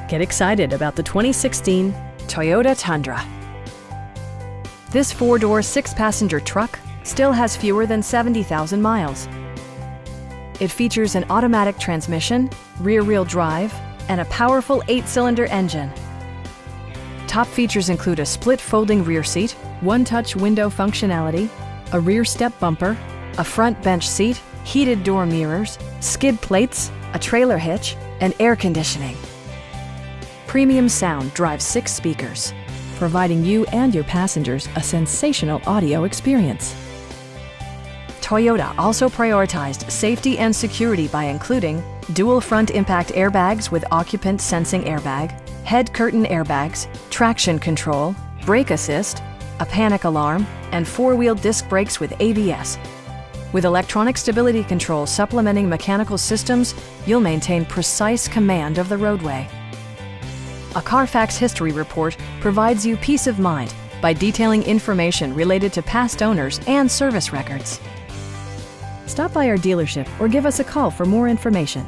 Get excited about the 2016 Toyota Tundra. This four-door, six-passenger truck still has fewer than 70,000 miles. It features an automatic transmission, rear-wheel drive, and a powerful 8-cylinder engine. Top features include a split folding rear seat, one-touch window functionality, a rear step bumper, a front bench seat, heated door mirrors, skid plates, a trailer hitch, and air conditioning. Premium sound drives 6 speakers, providing you and your passengers a sensational audio experience. Toyota also prioritized safety and security by including dual front impact airbags with occupant sensing airbag, head curtain airbags, traction control, brake assist, a panic alarm, and 4-wheel disc brakes with ABS. With electronic stability control supplementing mechanical systems, you'll maintain precise command of the roadway. A Carfax history report provides you peace of mind by detailing information related to past owners and service records. Stop by our dealership or give us a call for more information.